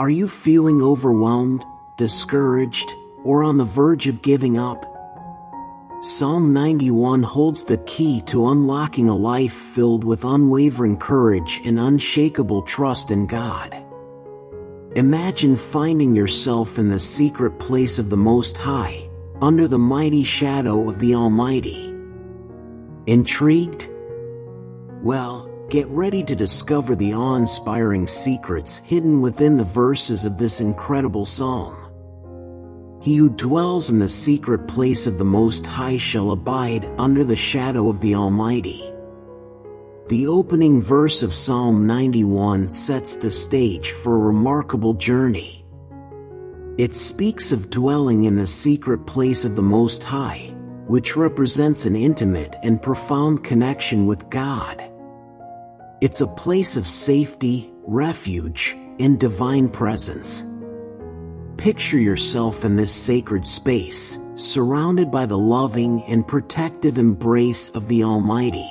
Are you feeling overwhelmed, discouraged, or on the verge of giving up? Psalm 91 holds the key to unlocking a life filled with unwavering courage and unshakable trust in God. Imagine finding yourself in the secret place of the Most High, under the mighty shadow of the Almighty. Intrigued? Well, get ready to discover the awe-inspiring secrets hidden within the verses of this incredible psalm. He who dwells in the secret place of the Most High shall abide under the shadow of the Almighty. The opening verse of Psalm 91 sets the stage for a remarkable journey. It speaks of dwelling in the secret place of the Most High, which represents an intimate and profound connection with God. It's a place of safety, refuge, and divine presence. Picture yourself in this sacred space, surrounded by the loving and protective embrace of the Almighty.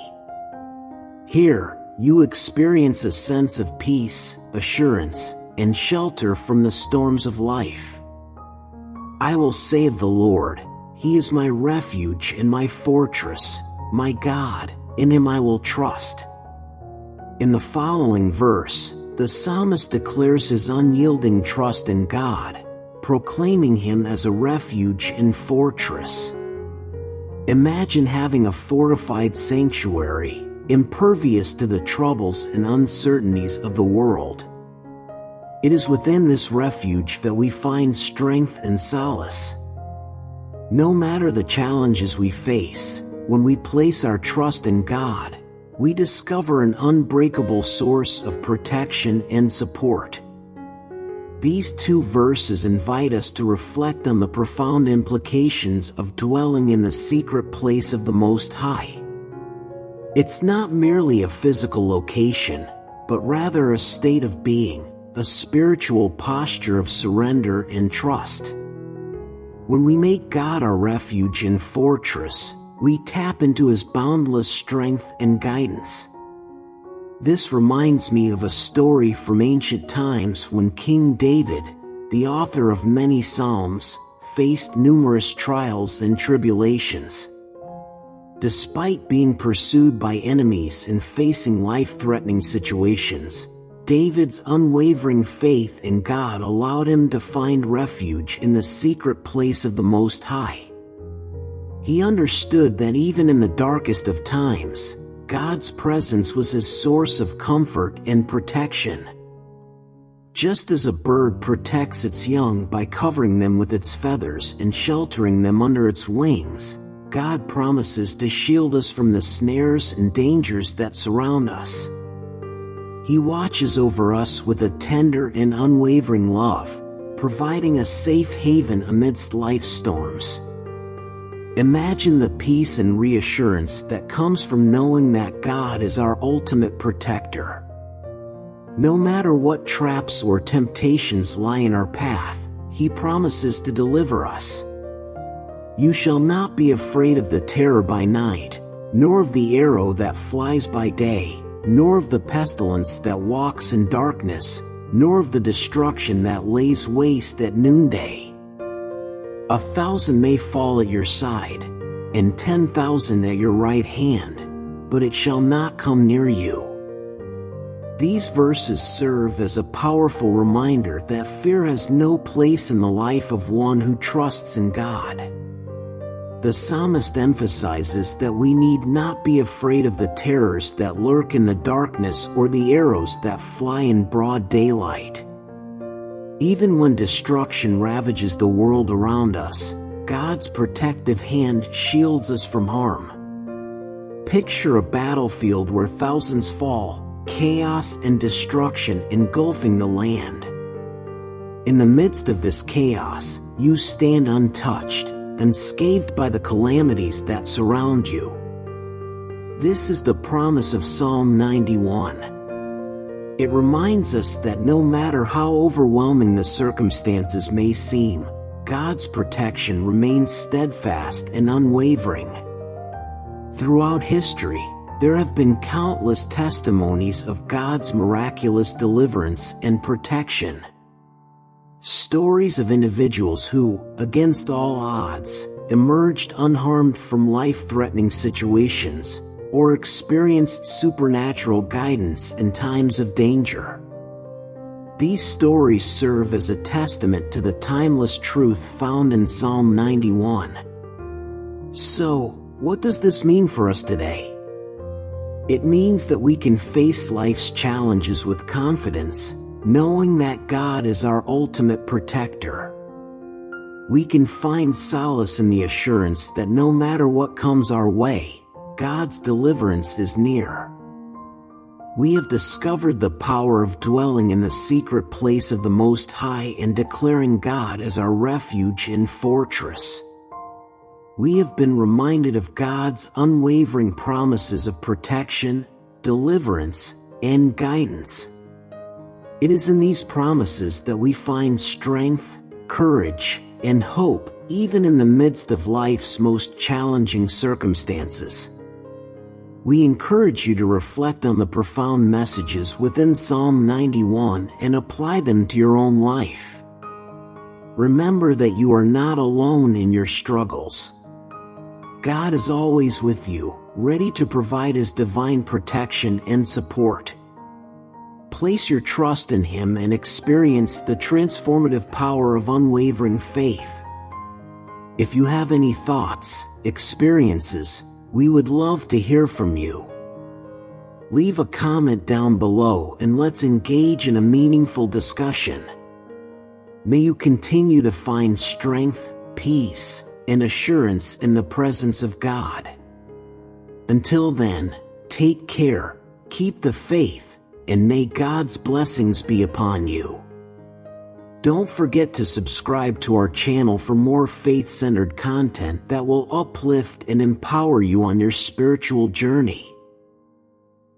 Here, you experience a sense of peace, assurance, and shelter from the storms of life. I will say of the Lord, He is my refuge and my fortress, my God, in Him I will trust. In the following verse, the psalmist declares his unyielding trust in God, proclaiming Him as a refuge and fortress. Imagine having a fortified sanctuary, impervious to the troubles and uncertainties of the world. It is within this refuge that we find strength and solace. No matter the challenges we face, when we place our trust in God, we discover an unbreakable source of protection and support. These two verses invite us to reflect on the profound implications of dwelling in the secret place of the Most High. It's not merely a physical location, but rather a state of being, a spiritual posture of surrender and trust. When we make God our refuge and fortress, we tap into His boundless strength and guidance. This reminds me of a story from ancient times when King David, the author of many psalms, faced numerous trials and tribulations. Despite being pursued by enemies and facing life-threatening situations, David's unwavering faith in God allowed him to find refuge in the secret place of the Most High. He understood that even in the darkest of times, God's presence was his source of comfort and protection. Just as a bird protects its young by covering them with its feathers and sheltering them under its wings, God promises to shield us from the snares and dangers that surround us. He watches over us with a tender and unwavering love, providing a safe haven amidst life's storms. Imagine the peace and reassurance that comes from knowing that God is our ultimate protector. No matter what traps or temptations lie in our path, He promises to deliver us. You shall not be afraid of the terror by night, nor of the arrow that flies by day, nor of the pestilence that walks in darkness, nor of the destruction that lays waste at noonday. 1,000 may fall at your side, and 10,000 at your right hand, but it shall not come near you. These verses serve as a powerful reminder that fear has no place in the life of one who trusts in God. The psalmist emphasizes that we need not be afraid of the terrors that lurk in the darkness or the arrows that fly in broad daylight. Even when destruction ravages the world around us, God's protective hand shields us from harm. Picture a battlefield where thousands fall, chaos and destruction engulfing the land. In the midst of this chaos, you stand untouched, unscathed by the calamities that surround you. This is the promise of Psalm 91. It reminds us that no matter how overwhelming the circumstances may seem, God's protection remains steadfast and unwavering. Throughout history, there have been countless testimonies of God's miraculous deliverance and protection. Stories of individuals who, against all odds, emerged unharmed from life-threatening situations, or experienced supernatural guidance in times of danger. These stories serve as a testament to the timeless truth found in Psalm 91. So, what does this mean for us today? It means that we can face life's challenges with confidence, knowing that God is our ultimate protector. We can find solace in the assurance that no matter what comes our way, God's deliverance is near. We have discovered the power of dwelling in the secret place of the Most High and declaring God as our refuge and fortress. We have been reminded of God's unwavering promises of protection, deliverance, and guidance. It is in these promises that we find strength, courage, and hope, even in the midst of life's most challenging circumstances. We encourage you to reflect on the profound messages within Psalm 91 and apply them to your own life. Remember that you are not alone in your struggles. God is always with you, ready to provide His divine protection and support. Place your trust in Him and experience the transformative power of unwavering faith. If you have any thoughts, experiences, we would love to hear from you. Leave a comment down below and let's engage in a meaningful discussion. May you continue to find strength, peace, and assurance in the presence of God. Until then, take care, keep the faith, and may God's blessings be upon you. Don't forget to subscribe to our channel for more faith-centered content that will uplift and empower you on your spiritual journey.